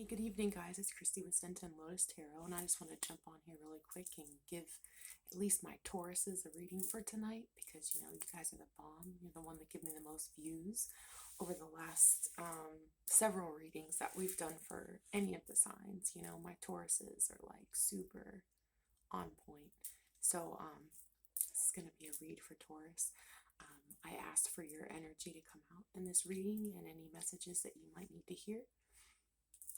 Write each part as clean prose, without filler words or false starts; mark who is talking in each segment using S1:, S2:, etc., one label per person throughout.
S1: Hey, good evening, guys. It's Christy with Senta and Lotus Tarot, and I just want to jump on here really quick and give at least my Tauruses a reading for tonight because you guys are the bomb. You're the one that give me the most views over the last several readings that we've done for any of the signs. My Tauruses are like super on point. So, this is going to be a read for Taurus. I asked for your energy to come out in this reading and any messages that you might need to hear.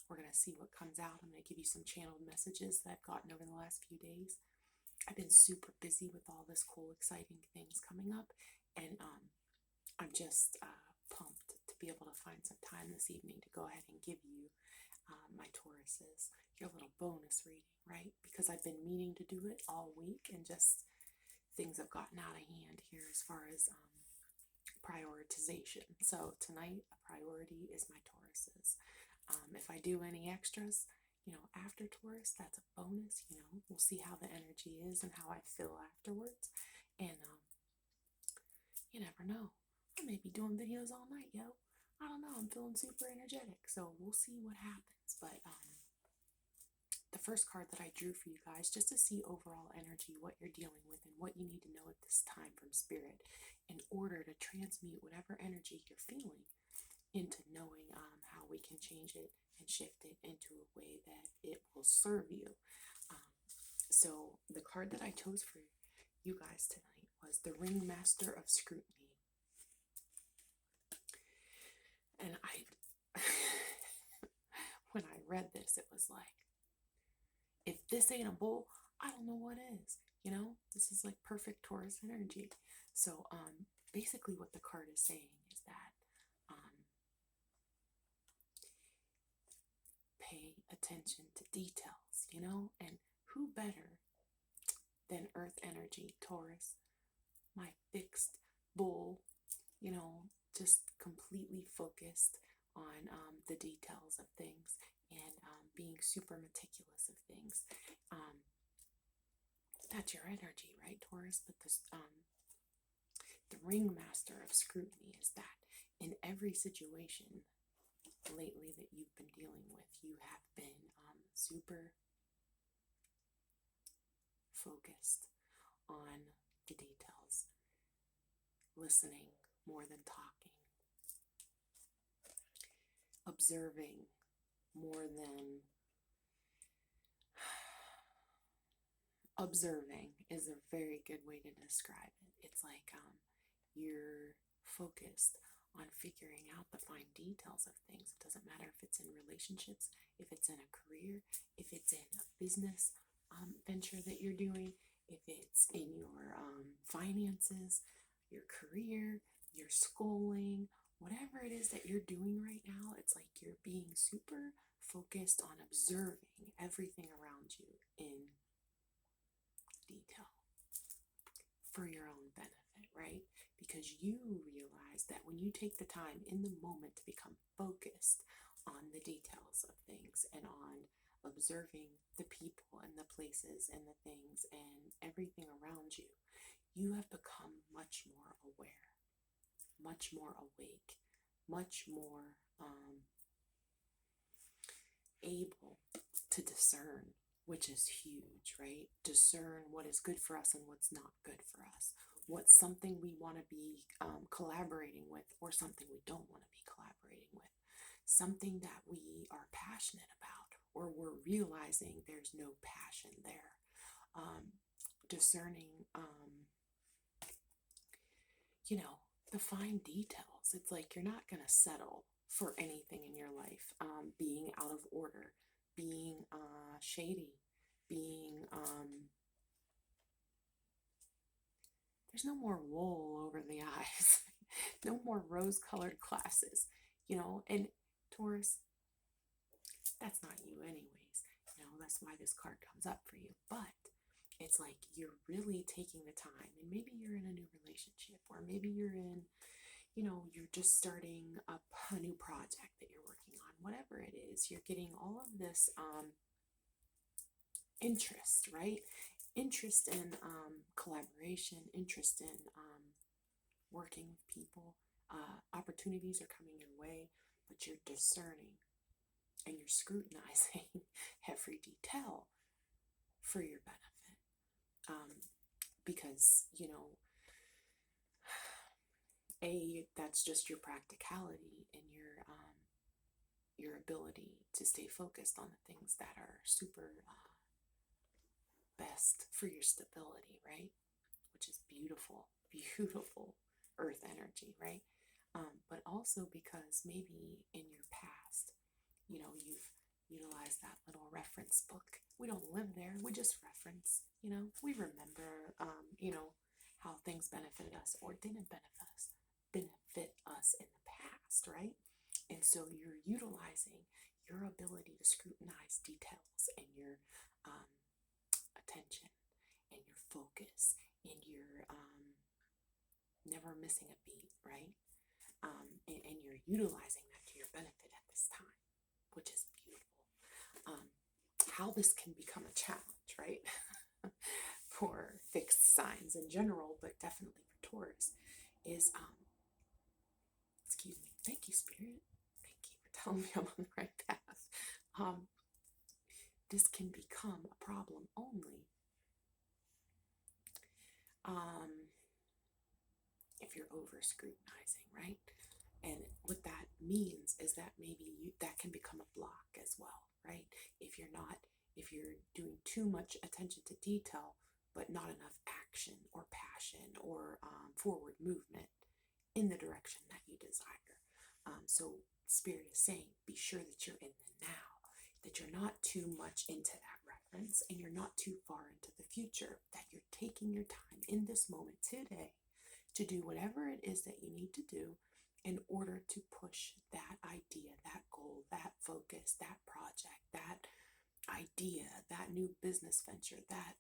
S1: We're going to see what comes out. I'm going to give you some channeled messages that I've gotten over the last few days. I've been super busy with all this cool, exciting things coming up, and I'm just pumped to be able to find some time this evening to go ahead and give you my Tauruses your little bonus reading, right? Because I've been meaning to do it all week, and just things have gotten out of hand here as far as prioritization. So tonight, a priority is my Tauruses. If I do any extras, after Taurus, that's a bonus. We'll see how the energy is and how I feel afterwards. And you never know. I may be doing videos all night, yo. I don't know. I'm feeling super energetic, so we'll see what happens. But the first card that I drew for you guys, just to see overall energy, what you're dealing with, and what you need to know at this time from Spirit in order to transmute whatever energy you're feeling into knowing how we can change it and shift it into a way that it will serve you. So the card that I chose for you guys tonight was the Ringmaster of Scrutiny. And when I read this, it was like, if this ain't a bull, I don't know what is. This is like perfect Taurus energy. So basically what the card is saying is that pay attention to details, and who better than Earth energy, Taurus, my fixed bull, just completely focused on the details of things and being super meticulous of things. That's your energy, right, Taurus? But the Ringmaster of Scrutiny is that in every situation lately that you've been dealing with, you have been super focused on the details, listening more than talking, observing more than observing is a very good way to describe it. It's like you're focused on figuring out the fine details of things. It doesn't matter if it's in relationships, if it's in a career, if it's in a business venture that you're doing, if it's in your finances, your career, your schooling, whatever it is that you're doing right now. It's like you're being super focused on observing everything around you in detail for your own benefit, right? Because you realize that when you take the time in the moment to become focused on the details of things and on observing the people and the places and the things and everything around you, you have become much more aware, much more awake, much more able to discern, which is huge, right? Discern what is good for us and what's not good for us. What's something we want to be collaborating with, or something we don't want to be collaborating with. Something that we are passionate about, or we're realizing there's no passion there. Discerning, the fine details. It's like you're not going to settle for anything in your life being out of order, being shady, being there's no more wool over the eyes, no more rose-colored glasses, and Taurus, that's not you anyways. That's why this card comes up for you. But it's like you're really taking the time, and maybe you're in a new relationship, or maybe you're in, you're just starting up a new project that you're working on. Whatever it is, you're getting all of this interest, right? Interest in collaboration, interest in working with people. Opportunities are coming your way, but you're discerning and you're scrutinizing every detail for your benefit. Because, that's just your practicality and your ability to stay focused on the things that are super best for your stability, right? Which is beautiful, beautiful earth energy, right? But also because maybe in your past, you've utilized that little reference book. We don't live there, we just reference, we remember, how things benefited us or didn't benefit us in the past, right? And so you're utilizing your ability to scrutinize details and your attention and your focus and your never missing a beat, right? And you're utilizing that to your benefit at this time, which is beautiful. How this can become a challenge, right? For fixed signs in general, but definitely for Taurus, is excuse me, thank you, Spirit. Thank you for telling me I'm on the right path. This can become a problem only if you're over scrutinizing, right? And what that means is that maybe that can become a block as well, right? If you're doing too much attention to detail, but not enough action or passion or forward movement in the direction that you desire. So Spirit is saying, be sure that you're in the now, that you're not too much into that reference and you're not too far into the future, that you're taking your time in this moment today to do whatever it is that you need to do in order to push that idea, that goal, that focus, that project, that idea, that new business venture, that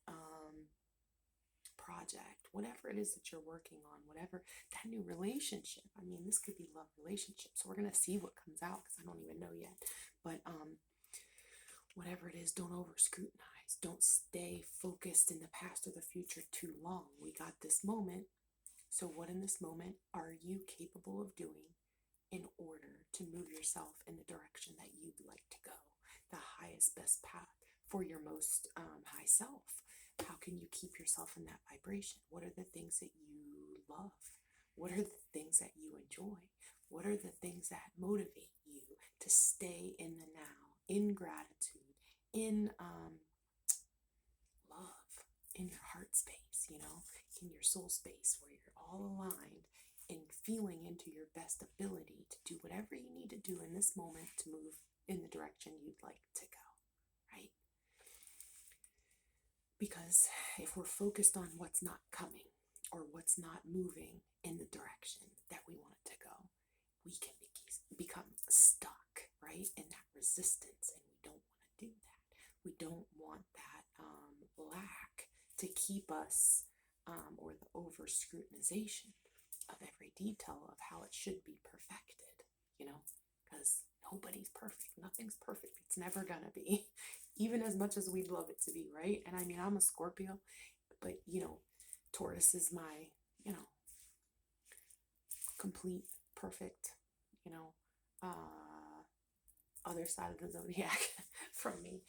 S1: project, whatever it is that you're working on, whatever, that new relationship. I mean, this could be love relationship. So we're going to see what comes out because I don't even know yet. But whatever it is, don't over scrutinize. Don't stay focused in the past or the future too long. We got this moment. So what in this moment are you capable of doing in order to move yourself in the direction that you'd like to go? The highest, best path for your most high self. How can you keep yourself in that vibration? What are the things that you love? What are the things that you enjoy? What are the things that motivate you to stay in the now, in gratitude, in love, in your heart space, in your soul space where you're all aligned and feeling into your best ability to do whatever you need to do in this moment to move in the direction you'd like to go, right? Because if we're focused on what's not coming or what's not moving in the direction that we want it to go, we can become stuck, right, in that resistance, and we don't want to do that. We don't want that lack to keep us, or the over scrutinization of every detail of how it should be perfected, because nobody's perfect. Nothing's perfect. It's never gonna be, even as much as we'd love it to be, right? And I mean, I'm a Scorpio, but Taurus is my, complete, perfect, other side of the zodiac from me.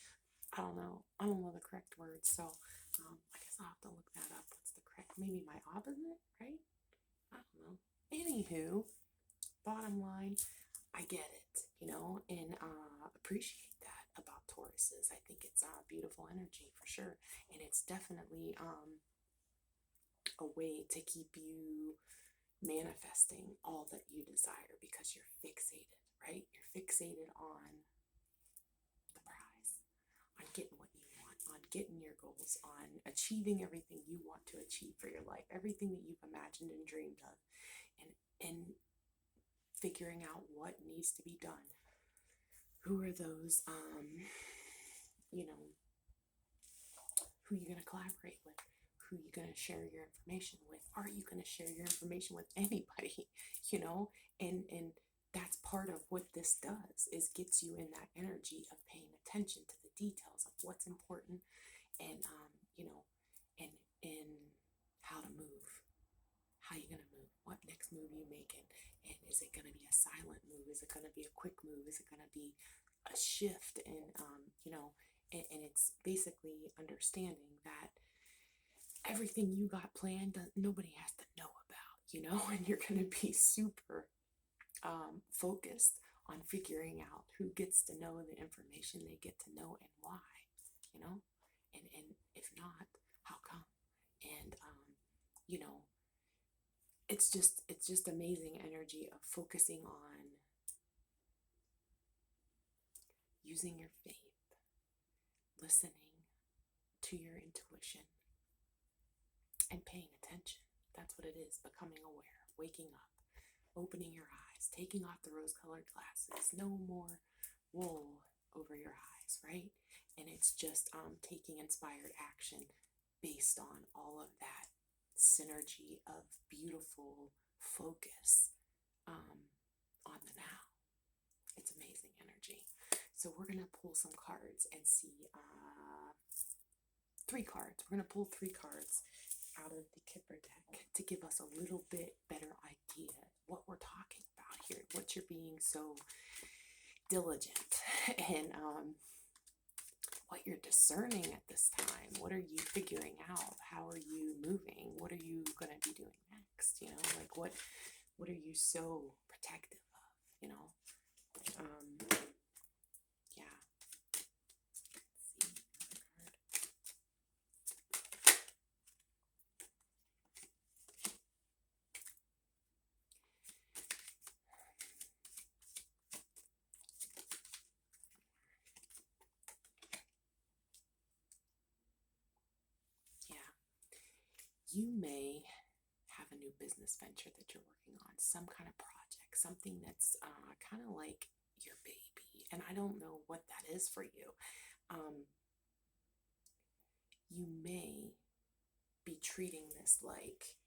S1: I don't know the correct words, so I guess I'll have to look that up. What's the correct, maybe my opposite, right? I don't know. Anywho, bottom line, I get it, and appreciate that about Tauruses. I think it's a beautiful energy for sure, and it's definitely a way to keep you manifesting all that you desire because you're fixated, right? You're fixated on the prize, on getting what you want, on getting your goals, on achieving everything you want to achieve for your life, everything that you've imagined and dreamed of, and figuring out what needs to be done. Who are those, who you're going to collaborate with, who you're going to share your information with. Are you going to share your information with anybody, and that's part of what this does, is gets you in that energy of paying attention to the details of what's important and, and how to move, how you're going to move, what next move you making, and is it going to be a silent move? Is it going to be a quick move? Is it going to be a a shift in, you know, and it's basically understanding that everything you got planned, nobody has to know about, you know, and you're going to be super focused on figuring out who gets to know the information they get to know and why, you know, and if not, how come? And you know, it's just amazing energy of focusing on using your faith, listening to your intuition, and paying attention. That's what it is, becoming aware, waking up, opening your eyes, taking off the rose-colored glasses, no more wool over your eyes, right? And it's just taking inspired action based on all of that synergy of beautiful focus on the now. It's amazing energy. So we're going to pull some cards and see 3 cards. We're going to pull 3 cards out of the Kipper deck to give us a little bit better idea what we're talking about here, what you're being so diligent and what you're discerning at this time. What are you figuring out? How are you moving? What are you going to be doing next? You know, like what are you so protective of, you know? Yeah. Let's see another card. Yeah. You may have a new business venture that you're working on, some kind of project, something that's kind of like your baby. And I don't know what that is for you. You may be treating this like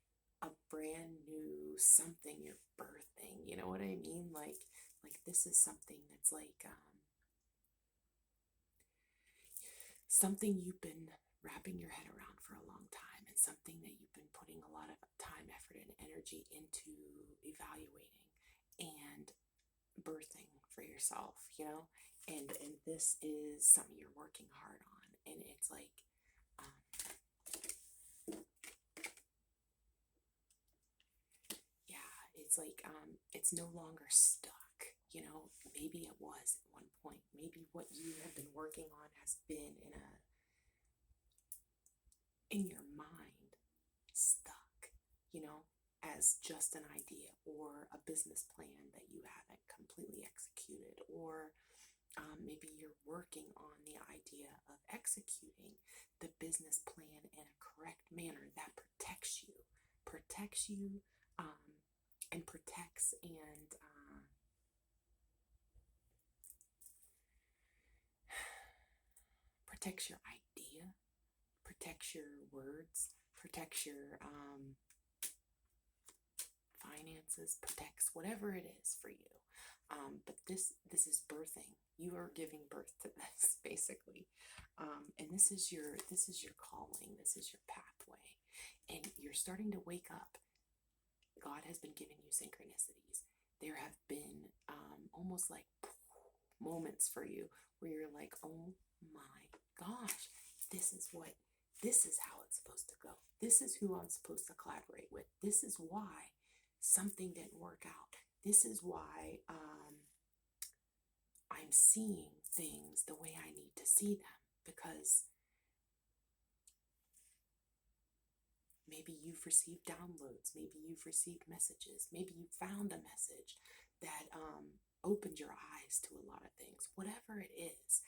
S1: a brand new something you're birthing. You know what I mean? Like this is something that's like something you've been wrapping your head around for a long time, and something that you've been putting a lot of time, effort, and energy into evaluating and birthing for yourself, you know. And this is something you're working hard on, and it's like yeah, it's like it's no longer stuck, you know. Maybe it was at one point. Maybe what you have been working on has been in your mind stuck, you know, as just an idea or a business plan that you haven't completely executed, or maybe you're working on the idea of executing the business plan in a correct manner that protects you, and protects and protects your idea, protects your words, protects your finances, protects whatever it is for you. But this is birthing. You are giving birth to this basically, and this is your calling. This is your pathway, and you're starting to wake up. God has been giving you synchronicities. There have been almost like moments for you where you're like, oh my gosh, this is how it's supposed to go. This is who I'm supposed to collaborate with. This is why something didn't work out. This is why I'm seeing things the way I need to see them, because maybe you've received downloads, maybe you've received messages, maybe you found a message that opened your eyes to a lot of things. Whatever it is,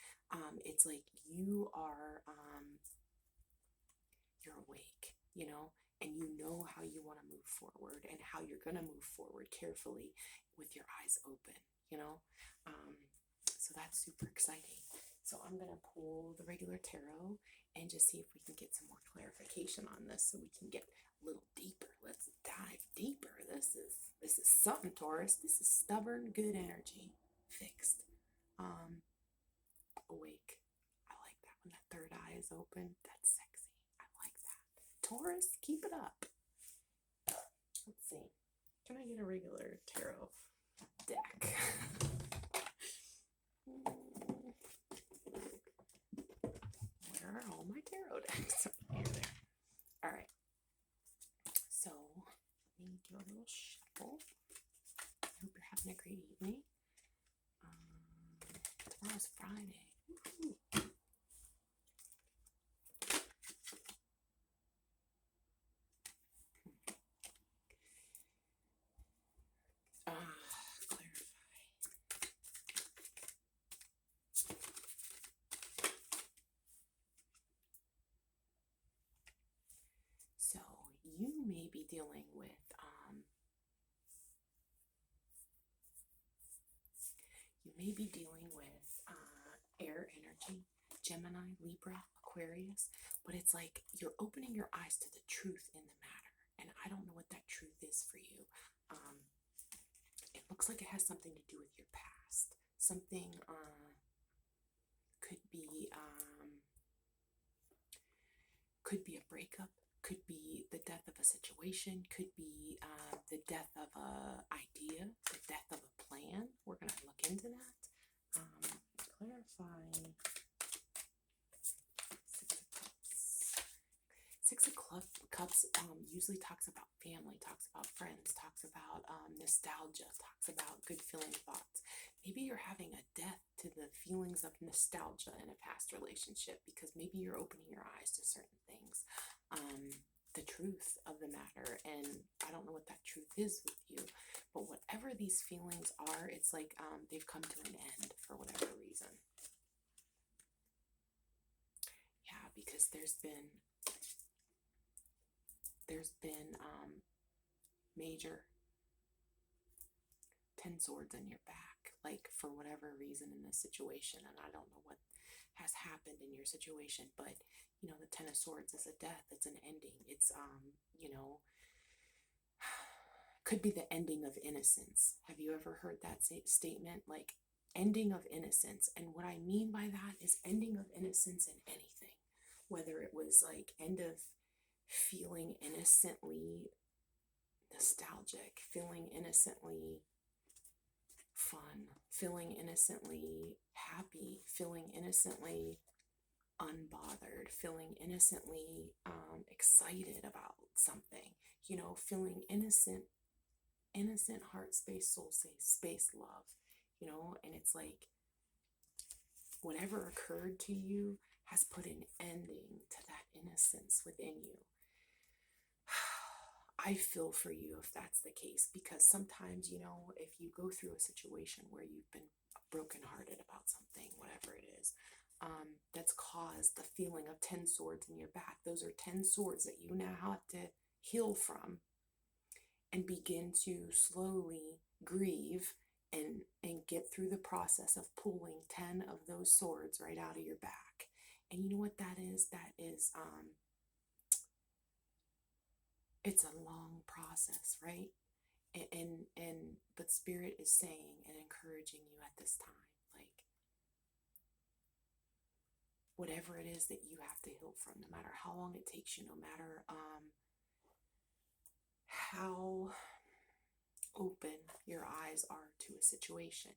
S1: it's like you are you're awake, you know, and you know how you want to move forward and how you're going to move forward carefully with your eyes open, you know. So that's super exciting. So I'm going to pull the regular tarot and just see if we can get some more clarification on this, so we can get a little deeper. Let's dive deeper. This is something, Taurus. This is stubborn, good energy. Fixed. Awake. I like that when the third eye is open. That's sexy. I like that. Taurus, keep it up. Let's see. Can I get a regular tarot deck? Friday. Clarify. So you may be dealing with air energy, Gemini, Libra, Aquarius, but it's like you're opening your eyes to the truth in the matter, and I don't know what that truth is for you. It looks like it has something to do with your past. Something could be a breakup, could be the death of a situation, could be the death of a idea, the death of a plan. We're going to look into that. Clarify. Six of Cups usually talks about family, talks about friends, talks about nostalgia, talks about good feeling thoughts. Maybe you're having a death to the feelings of nostalgia in a past relationship because maybe you're opening your eyes to certain things. The truth of the matter, and I don't know what that truth is with you, but whatever these feelings are, it's like they've come to an end for whatever reason. Yeah, because there's been major 10 swords in your back, like for whatever reason in this situation, and I don't know what has happened in your situation, but you know, the 10 of swords is a death, it's an ending, it's could be the ending of innocence. Have you ever heard that statement, like ending of innocence? And what I mean by that is ending of innocence in anything, whether it was like end of feeling innocently nostalgic, feeling innocently fun, feeling innocently happy, feeling innocently unbothered, feeling innocently excited about something, you know, feeling innocent heart space, soul space, love, you know. And it's like whatever occurred to you has put an ending to that innocence within you. I feel for you if that's the case, because sometimes, you know, if you go through a situation where you've been brokenhearted about something, whatever it is, that's caused the feeling of 10 swords in your back. Those are 10 swords that you now have to heal from and begin to slowly grieve and get through the process of pulling 10 of those swords right out of your back. And you know what that is? That is it's a long process, right? And but Spirit is saying and encouraging you at this time, like whatever it is that you have to heal from, no matter how long it takes you, no matter how open your eyes are to a situation,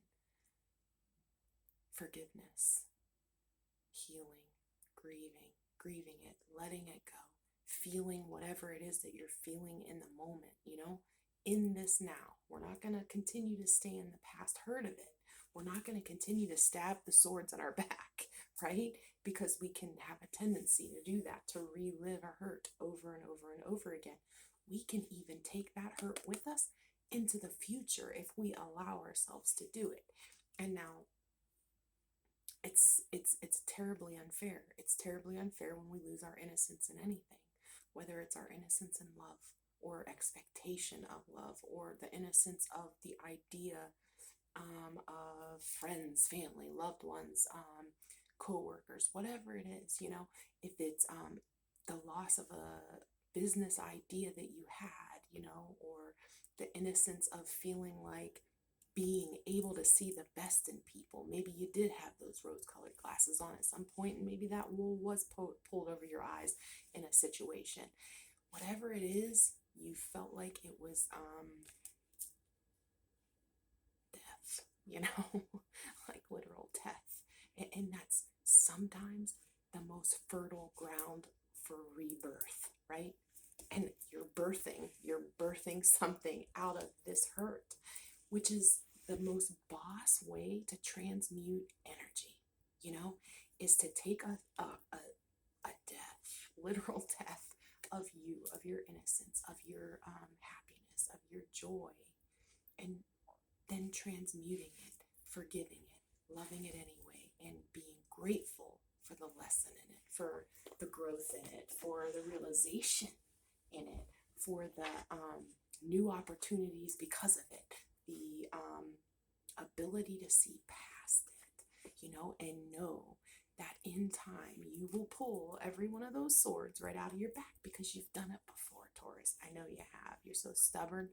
S1: forgiveness, healing, grieving it, letting it go, feeling whatever it is that you're feeling in the moment, you know, in this now. We're not going to continue to stay in the past hurt of it. We're not going to continue to stab the swords in our back, right? Because we can have a tendency to do that, to relive a hurt over and over and over again. We can even take that hurt with us into the future if we allow ourselves to do it. And now it's terribly unfair. It's terribly unfair when we lose our innocence in anything, whether it's our innocence in love or expectation of love, or the innocence of the idea of friends, family, loved ones, co-workers, whatever it is, you know. If it's the loss of a business idea that you had, you know, or the innocence of feeling like being able to see the best in people. Maybe you did have those rose-colored glasses on at some point, and maybe that wool was pulled over your eyes in a situation. Whatever it is, you felt like it was death, you know, like literal death. And that's sometimes the most fertile ground for rebirth, right? And you're birthing something out of this hurt, which is the most boss way to transmute energy. you know, is to take a death, literal death of you, of your innocence, of your happiness, of your joy, and then transmuting it, forgiving it, loving it anyway, and being grateful for the lesson in it, for the growth in it, for the realization in it, for the new opportunities because of it, the ability to see past it, you know, and know that in time you will pull every one of those swords right out of your back because you've done it before, Taurus. I know you have. You're so stubborn.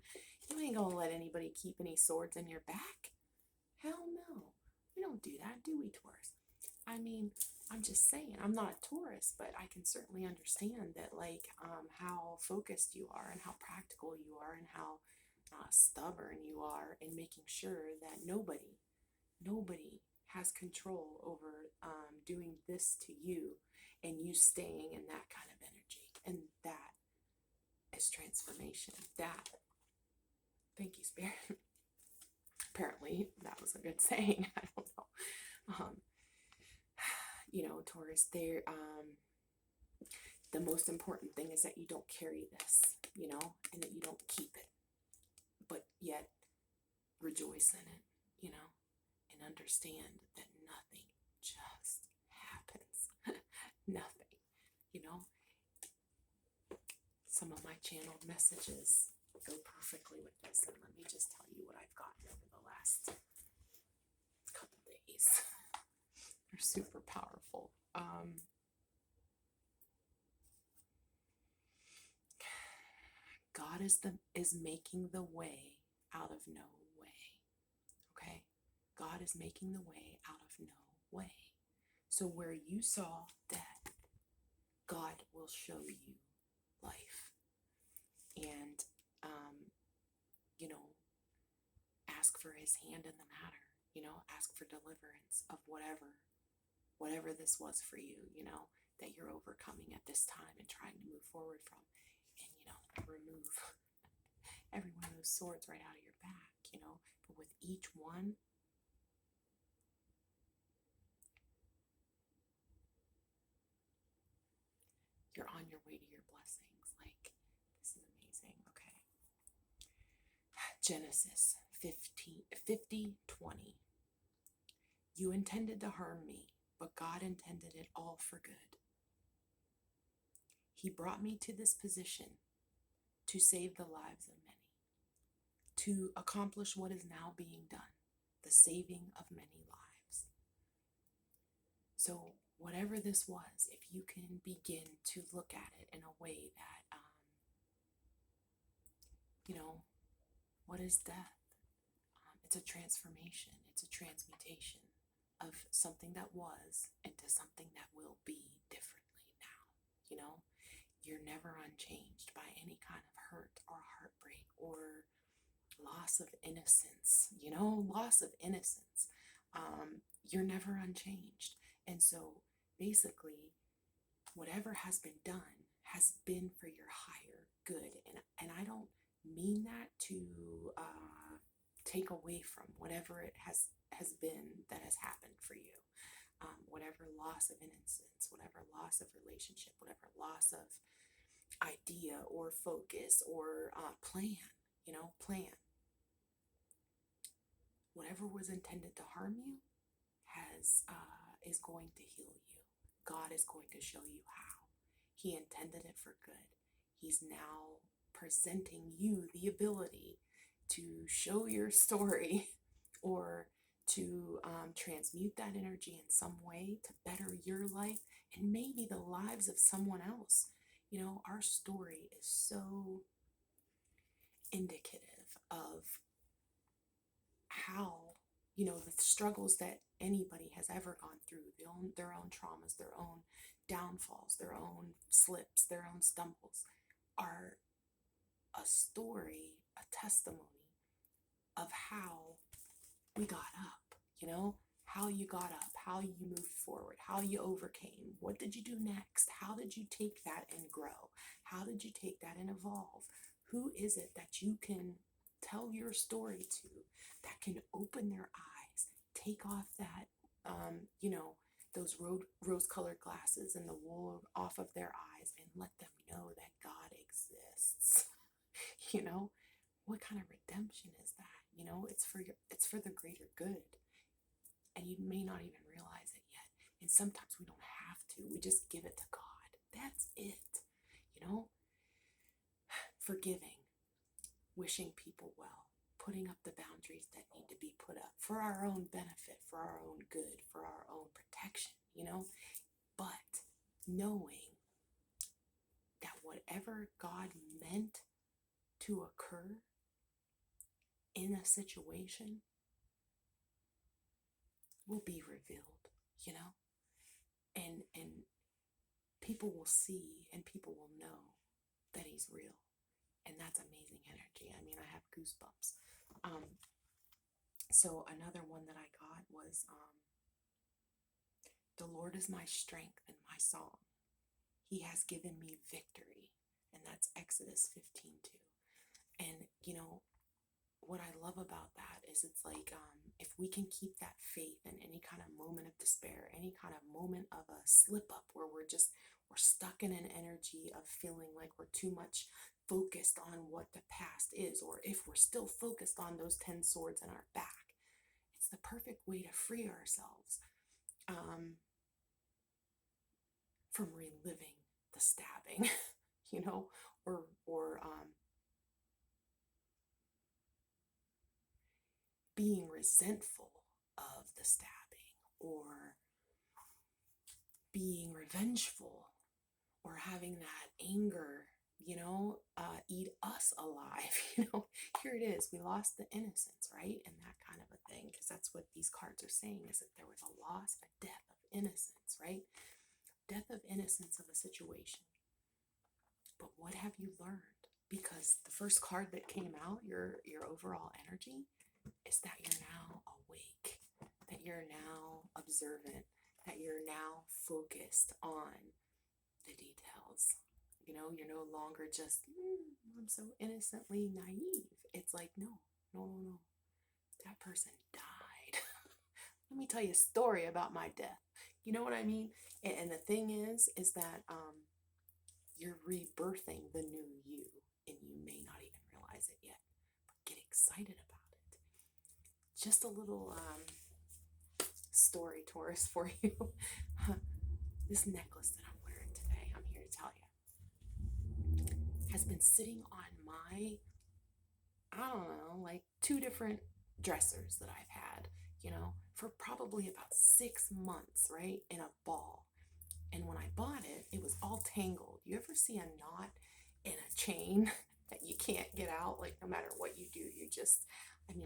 S1: You ain't gonna let anybody keep any swords in your back. Hell no. We don't do that, do we, Taurus? I mean, I'm just saying, I'm not a Taurus, but I can certainly understand that, like, how focused you are and how practical you are and how stubborn you are in making sure that nobody has control over doing this to you and you staying in that kind of energy. And that is transformation. That, thank you, Spirit. Apparently, that was a good saying. I don't know. You know, Taurus, there, the most important thing is that you don't carry this, you know, and that you don't keep it, but yet rejoice in it, you know, and understand that nothing just happens. Nothing, you know. Some of my channeled messages go perfectly with this, and let me just tell you what I've gotten over the last couple days. They're super powerful. God is making the way out of no way. Okay? God is making the way out of no way. So where you saw death, God will show you life. And you know, ask for his hand in the matter, you know, ask for deliverance of whatever this was for you, you know, that you're overcoming at this time and trying to move forward from. And, you know, remove every one of those swords right out of your back, you know. But with each one, you're on your way to your blessings. Like, this is amazing. Okay. Genesis 50:20. You intended to harm me, but God intended it all for good. He brought me to this position to save the lives of many, to accomplish what is now being done, the saving of many lives. So whatever this was, if you can begin to look at it in a way that, you know, what is death? It's a transformation. It's a transmutation of something that was into something that will be differently now. You know, you're never unchanged by any kind of hurt or heartbreak or loss of innocence, you know, loss of innocence. You're never unchanged. And so basically, whatever has been done has been for your higher good. And I don't mean that to take away from whatever it has been that has happened for you. Whatever loss of innocence, whatever loss of relationship, whatever loss of idea or focus or plan, you know, plan. Whatever was intended to harm you is going to heal you. God is going to show you how. He intended it for good. He's now presenting you the ability to show your story or to transmute that energy in some way to better your life and maybe the lives of someone else. You know, our story is so indicative of how, you know, the struggles that anybody has ever gone through, their own traumas, their own downfalls, their own slips, their own stumbles, are a story, a testimony of how we got up, you know, how you got up, how you moved forward, how you overcame, what did you do next, how did you take that and grow, how did you take that and evolve, who is it that you can tell your story to that can open their eyes, take off that, you know, those rose-colored glasses and the wool off of their eyes and let them know that God exists. You know, what kind of redemption is that? You know, it's for the greater good. And you may not even realize it yet. And sometimes we don't have to. We just give it to God. That's it. You know, forgiving, wishing people well, putting up the boundaries that need to be put up for our own benefit, for our own good, for our own protection, you know, but knowing that whatever God meant to occur in a situation will be revealed, you know, and people will see and people will know that he's real. And that's amazing energy. I mean, I have goosebumps. So another one that I got was the Lord is my strength and my song. He has given me victory. And that's Exodus 15:2. And, you know, what I love about that is it's like if we can keep that faith in any kind of moment of despair, any kind of moment of a slip up where we're stuck in an energy of feeling like we're too much focused on what the past is, or if we're still focused on those 10 swords in our back, it's the perfect way to free ourselves from reliving the stabbing, you know, or being resentful of the stabbing, or being revengeful, or having that anger, you know, eat us alive. You know, here it is, we lost the innocence, right? And that kind of a thing, because that's what these cards are saying, is that there was a loss, a death of innocence, right? Death of innocence of a situation. But what have you learned? Because the first card that came out, your overall energy, is that you're now awake, that you're now observant, that you're now focused on the details. You know, you're no longer just, I'm so innocently naive. It's like, no. That person died. Let me tell you a story about my death. You know what I mean? And the thing is that you're rebirthing the new you, and you may not even realize it yet. But get excited about it. Just a little story, Taurus, for you. This necklace that I'm wearing today, I'm here to tell you, has been sitting on my, I don't know, like 2 different dressers that I've had, you know, for probably about 6 months, right, in a ball. And when I bought it, it was all tangled. You ever see a knot in a chain that you can't get out? Like, no matter what you do,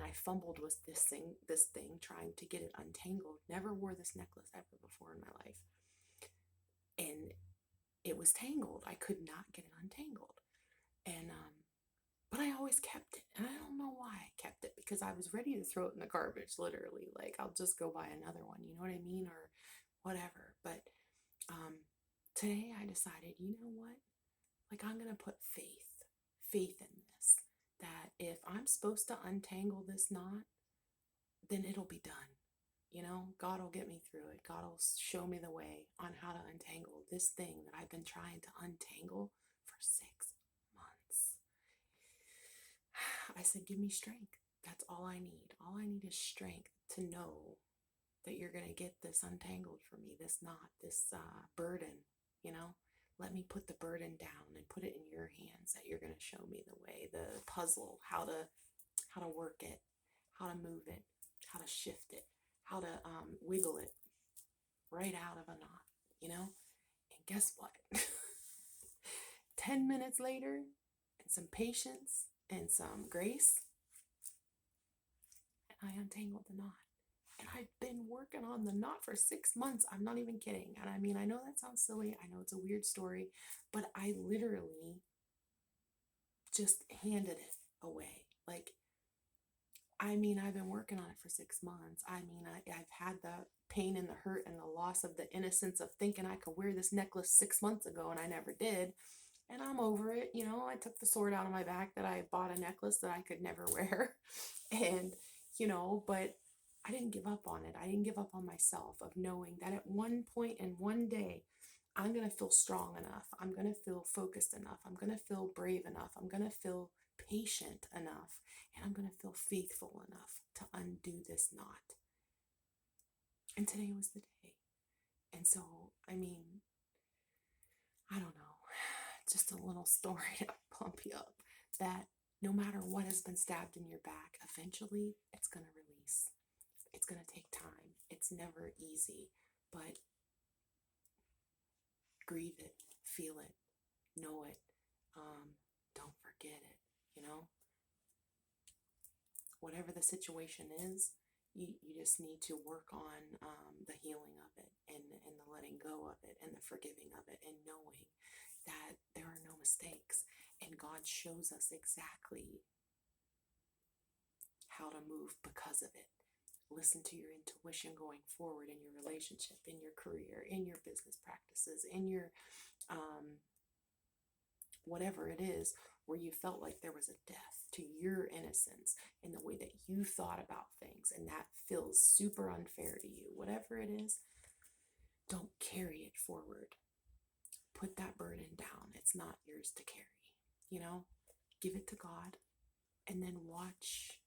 S1: I fumbled with this thing, trying to get it untangled. Never wore this necklace ever before in my life. And it was tangled. I could not get it untangled. And, but I always kept it. And I don't know why I kept it, because I was ready to throw it in the garbage, literally. Like, I'll just go buy another one, you know what I mean? Or whatever. But today I decided, you know what? Like, I'm going to put faith in this, that if I'm supposed to untangle this knot, then it'll be done. You know, God will get me through it. God will show me the way on how to untangle this thing that I've been trying to untangle for 6 months. I said, give me strength. That's all I need. All I need is strength to know that you're going to get this untangled for me, this knot, this burden, you know. Let me put the burden down and put it in your hands, that you're going to show me the way, the puzzle, how to work it, how to move it, how to shift it, how to wiggle it right out of a knot, you know. And guess what? 10 minutes later, and some patience and some grace, and I untangled the knot. And I've been working on the knot for 6 months. I'm not even kidding. And I mean, I know that sounds silly. I know it's a weird story, but I literally just handed it away. Like, I mean, I've been working on it for 6 months. I mean, I've had the pain and the hurt and the loss of the innocence of thinking I could wear this necklace 6 months ago, and I never did. And I'm over it. You know, I took the sword out of my back that I bought a necklace that I could never wear. And, you know, but I didn't give up on it. I didn't give up on myself, of knowing that at one point and one day, I'm going to feel strong enough. I'm going to feel focused enough. I'm going to feel brave enough. I'm going to feel patient enough. And I'm going to feel faithful enough to undo this knot. And today was the day. And so, I mean, I don't know, just a little story to pump you up, that no matter what has been stabbed in your back, eventually it's going to release. It's going to take time. It's never easy, but grieve it, feel it, know it. Don't forget it, you know? Whatever the situation is, you just need to work on the healing of it, and the letting go of it, and the forgiving of it, and knowing that there are no mistakes, and God shows us exactly how to move because of it. Listen to your intuition going forward in your relationship, in your career, in your business practices, in your whatever it is, where you felt like there was a death to your innocence in the way that you thought about things, and that feels super unfair to you. Whatever it is, don't carry it forward. Put that burden down. It's not yours to carry. You know, give it to God, and then watch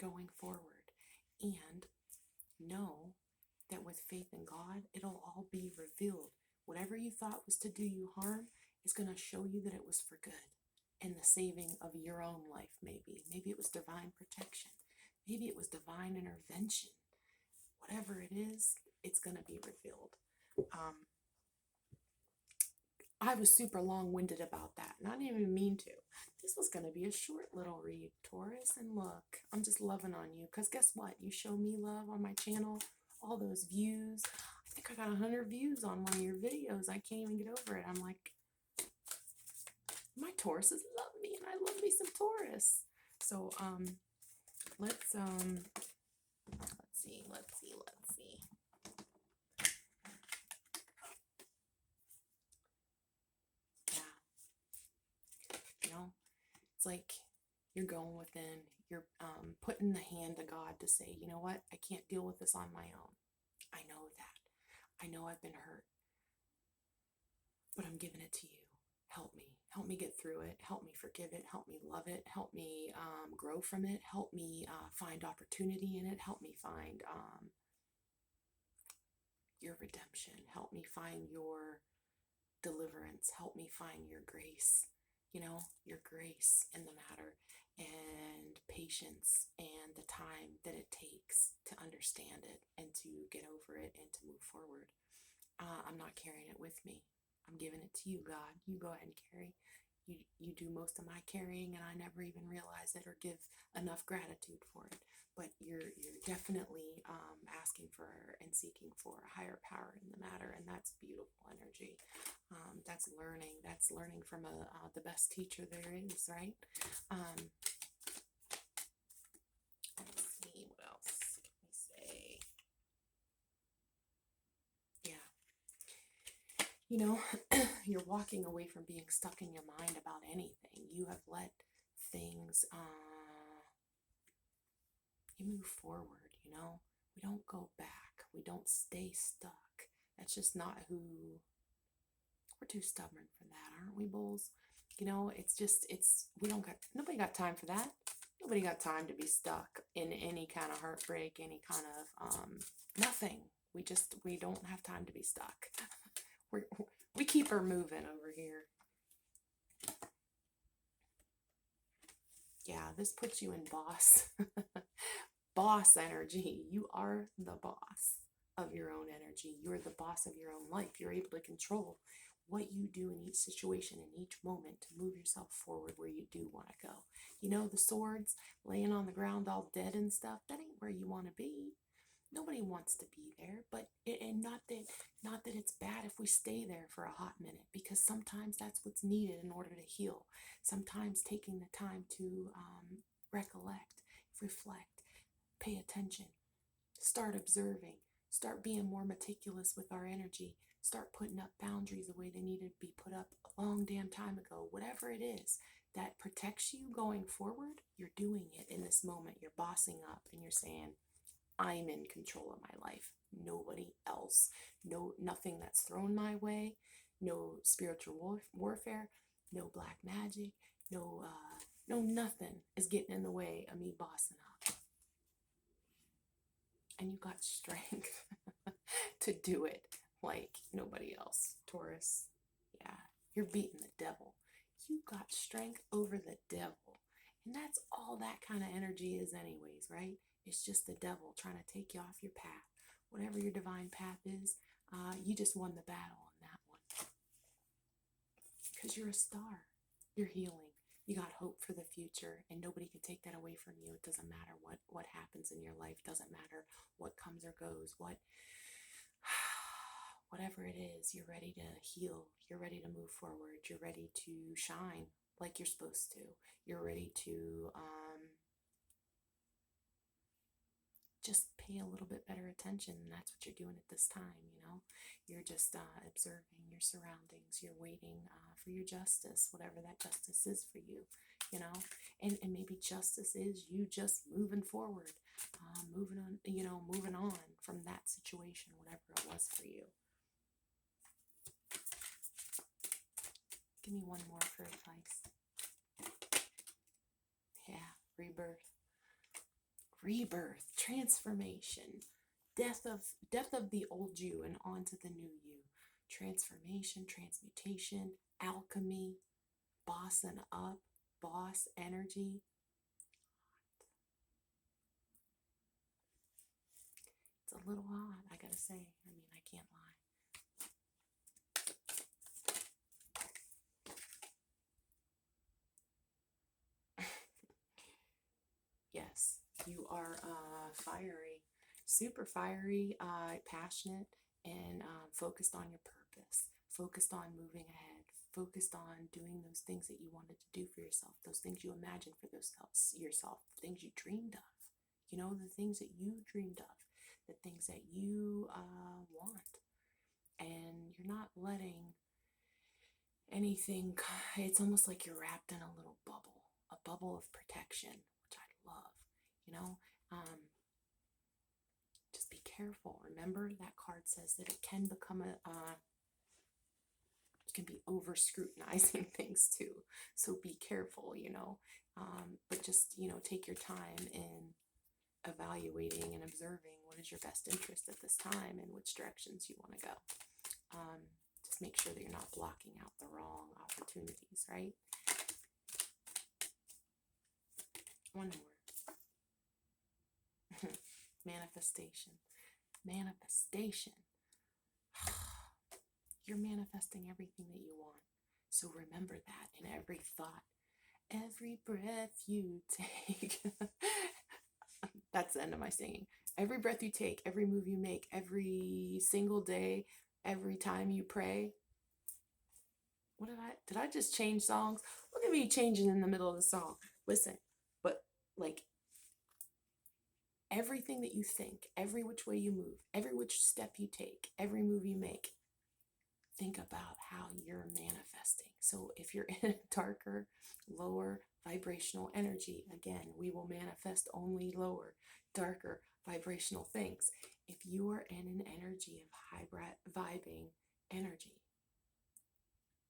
S1: going forward. And know that with faith in God, it'll all be revealed. Whatever you thought was to do you harm is going to show you that it was for good, and the saving of your own life. Maybe it was divine protection. Maybe it was divine intervention. Whatever it is, it's going to be revealed. I was super long-winded about that, and I didn't even mean to. This was going to be a short little read, Taurus, and look, I'm just loving on you, because guess what? You show me love on my channel, all those views. I think I got 100 views on one of your videos. I can't even get over it. I'm like, my Tauruses love me, and I love me some Taurus. So, let's see. Yeah, you know, it's like you're going within, you're putting the hand to God to say, you know what, I can't deal with this on my own. I know that. I know I've been hurt, but I'm giving it to you. Help me. Help me get through it. Help me forgive it. Help me love it. Help me grow from it. Help me find opportunity in it. Help me find your redemption. Help me find your deliverance. Help me find your grace. You know, your grace in the matter, and patience, and the time that it takes to understand it and to get over it and to move forward. I'm not carrying it with me. I'm giving it to you, God. You go ahead and carry. You do most of my carrying, and I never even realize it or give enough gratitude for it. But you're definitely asking for and seeking for a higher power in the matter, and that's beautiful energy. That's learning. That's learning from the best teacher there is, right? Let's see, what else can we say? Yeah. You know, you're walking away from being stuck in your mind about anything. You have let things, you move forward, you know? We don't go back. We don't stay stuck. That's just not who, we're too stubborn for that, aren't we, bulls? You know, nobody got time for that. Nobody got time to be stuck in any kind of heartbreak, any kind of, nothing. We don't have time to be stuck. We keep her moving over here. Yeah, this puts you in boss energy. You are the boss of your own energy. You're the boss of your own life. You're able to control what you do in each situation, in each moment, to move yourself forward where you do want to go. You know, the swords laying on the ground all dead and stuff, that ain't where you want to be. Nobody wants to be there, but and not that it's bad if we stay there for a hot minute, because sometimes that's what's needed in order to heal. Sometimes taking the time to recollect, reflect, pay attention, start observing, start being more meticulous with our energy, start putting up boundaries the way they needed to be put up a long damn time ago. Whatever it is, that protects you going forward, you're doing it in this moment. You're bossing up and you're saying, I'm in control of my life. Nobody else. No, nothing that's thrown my way. No spiritual warfare. No black magic. No, nothing is getting in the way of me bossing up. And you got strength to do it like nobody else. Taurus, yeah, you're beating the devil. You got strength over the devil. And that's all that kind of energy is anyways, right? It's just the devil trying to take you off your path. Whatever your divine path is, you just won the battle on that one. Because you're a star. You're healing. You got hope for the future, and nobody can take that away from you. It doesn't matter what happens in your life. It doesn't matter what comes or goes. Whatever it is, you're ready to heal. You're ready to move forward. You're ready to shine like you're supposed to. You're ready to just pay a little bit better attention. And that's what you're doing at this time, you know. You're just observing your surroundings. You're waiting for your justice, whatever that justice is for you, you know. And maybe justice is you just moving forward, moving on from that situation, whatever it was for you. Give me one more for advice. Yeah, rebirth, transformation, death of the old you and onto the new you. Transformation, transmutation, alchemy, bossing up, boss energy. It's a little odd, I gotta say. I mean, I can't lie. Yes, you are fiery, super fiery, passionate, and focused on your purpose, focused on moving ahead, focused on doing those things that you wanted to do for yourself, those things you imagined for yourself, the things you dreamed of, you know, the things that you dreamed of, the things that you want. And you're not letting anything, it's almost like you're wrapped in a little bubble, a bubble of protection, which I love, you know. Just be careful. Remember that card says that it can become it can be over scrutinizing things too, so be careful, you know. But just, you know, take your time in evaluating and observing what is your best interest at this time and which directions you want to go. Just make sure that you're not blocking out the wrong opportunities, right? One more. Manifestation. You're manifesting everything that you want. So remember that in every thought, every breath you take. That's the end of my singing. Every breath you take, every move you make, every single day, every time you pray. Did I just change songs? Look at me changing in the middle of the song. Listen, but like everything that you think, every which way you move, every which step you take, every move you make, think about how you're manifesting. So if you're in a darker, lower vibrational energy, again, we will manifest only lower, darker vibrational things. If you are in an energy of high vibing energy,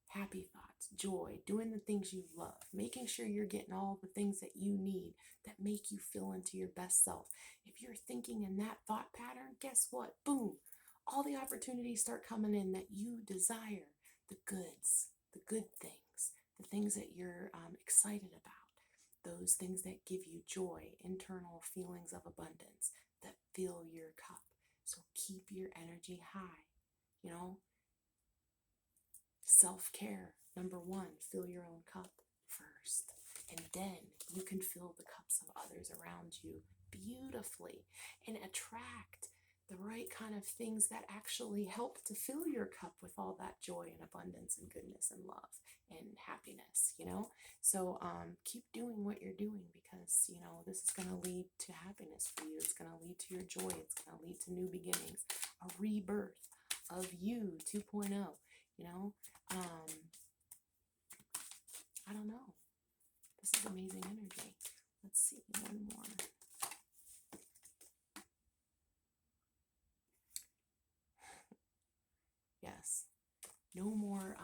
S1: happy thoughts, joy, doing the things you love, making sure you're getting all the things that you need that make you feel into your best self. If you're thinking in that thought pattern, guess what? Boom. All the opportunities start coming in that you desire, the goods, the good things, the things that you're excited about, those things that give you joy, internal feelings of abundance that fill your cup. So keep your energy high, you know. Self-care, number one, fill your own cup first. And then you can fill the cups of others around you beautifully and attract the right kind of things that actually help to fill your cup with all that joy and abundance and goodness and love and happiness, you know. So keep doing what you're doing, because, you know, this is going to lead to happiness for you. It's going to lead to your joy. It's going to lead to new beginnings, a rebirth of you 2.0, you know. I don't know. This is amazing energy. Let's see, one more. Yes. No more,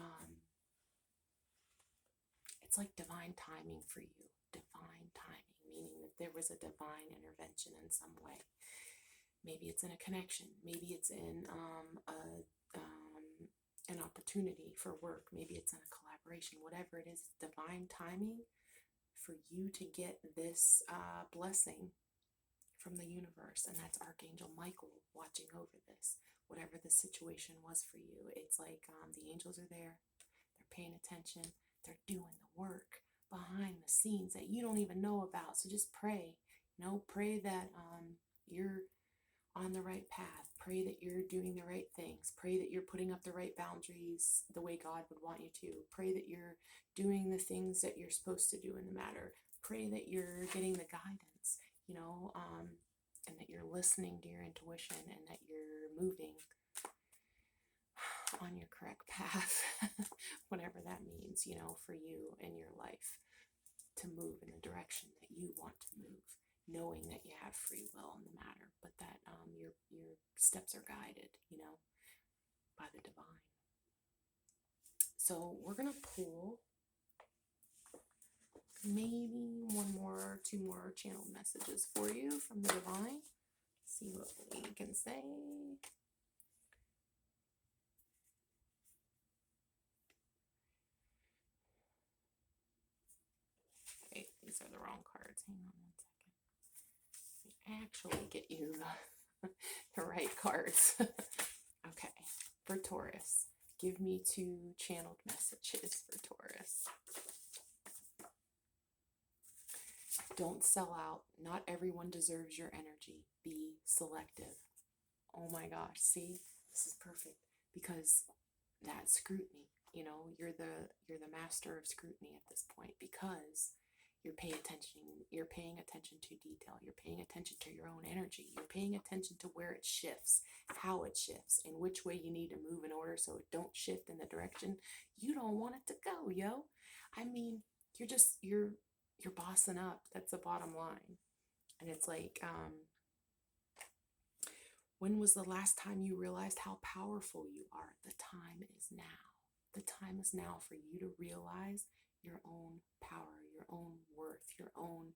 S1: it's like divine timing for you. Divine timing, meaning that there was a divine intervention in some way. Maybe it's in a connection. Maybe it's in an opportunity for work. Maybe it's in a collaboration. Whatever it is, divine timing for you to get this blessing from the universe. And that's Archangel Michael watching over this. Whatever the situation was for you. It's like the angels are there. They're paying attention. They're doing the work behind the scenes that you don't even know about. So just pray. Pray that you're on the right path. Pray that you're doing the right things. Pray that you're putting up the right boundaries the way God would want you to. Pray that you're doing the things that you're supposed to do in the matter. Pray that you're getting the guidance, and that you're listening to your intuition and that you're moving on your correct path, whatever that means, for you and your life, to move in the direction that you want to move, knowing that you have free will in the matter, but that your steps are guided, by the divine. So we're gonna pull maybe one more, two more channeled messages for you from the divine. See what we can say. Wait, these are the wrong cards. Hang on one second. Let me actually get you the right cards. Okay, for Taurus, give me 2 channeled messages for Taurus. Don't sell out. Not everyone deserves your energy. Be selective. Oh my gosh, see? This is perfect because that scrutiny, you're the master of scrutiny at this point because you're paying attention to detail. You're paying attention to your own energy. You're paying attention to where it shifts, how it shifts, and which way you need to move in order so it don't shift in the direction you don't want it to go, yo. I mean, you're bossing up. That's the bottom line. And it's like, when was the last time you realized how powerful you are? The time is now. The time is now for you to realize your own power, your own worth, your own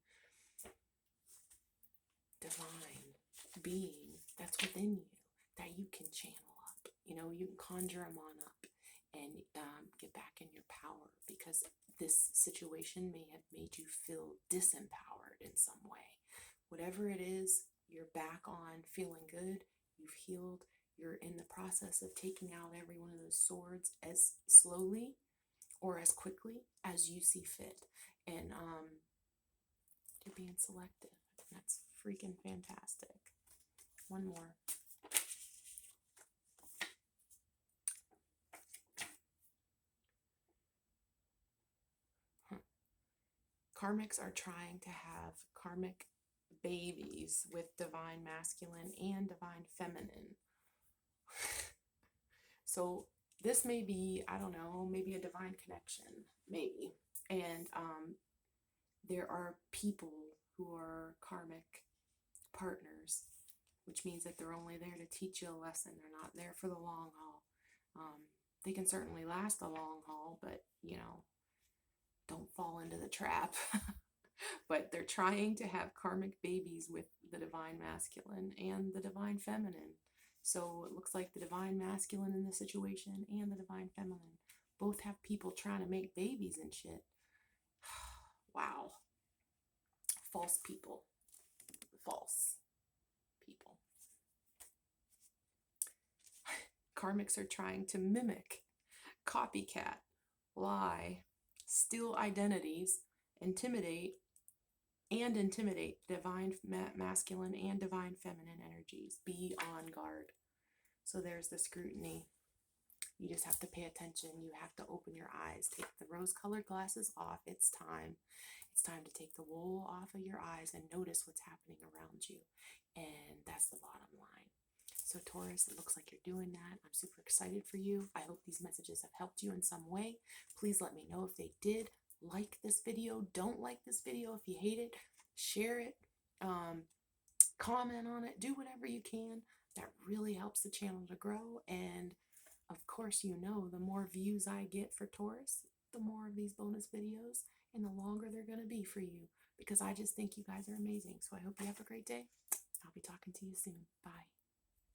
S1: divine being that's within you that you can channel up. You can conjure them on up and get back in your power, because this situation may have made you feel disempowered in some way. Whatever it is, you're back on feeling good. You've healed. You're in the process of taking out every one of those swords as slowly or as quickly as you see fit. And you're being selective. That's freaking fantastic. One more. Karmics are trying to have karmic babies with divine masculine and divine feminine. So this may be, I don't know, maybe a divine connection, maybe. And there are people who are karmic partners, which means that they're only there to teach you a lesson. They're not there for the long haul. They can certainly last a long haul, but, don't fall into the trap. But they're trying to have karmic babies with the divine masculine and the divine feminine. So it looks like the divine masculine in the situation and the divine feminine both have people trying to make babies and shit. Wow. False people. False people. Karmics are trying to mimic, copycat, lie, steal identities, intimidate divine masculine and divine feminine energies. Be on guard. So there's the scrutiny. You just have to pay attention. You have to open your eyes. Take the rose-colored glasses off. It's time. It's time to take the wool off of your eyes and notice what's happening around you. And that's the bottom line. So Taurus, it looks like you're doing that. I'm super excited for you. I hope these messages have helped you in some way. Please let me know if they did. like this video, don't like this video. If you hate it, share it, comment on it, do whatever you can. That really helps the channel to grow. And of course, you know, the more views I get for Taurus, the more of these bonus videos and the longer they're going to be for you, because I just think you guys are amazing. So I hope you have a great day. I'll be talking to you soon. Bye.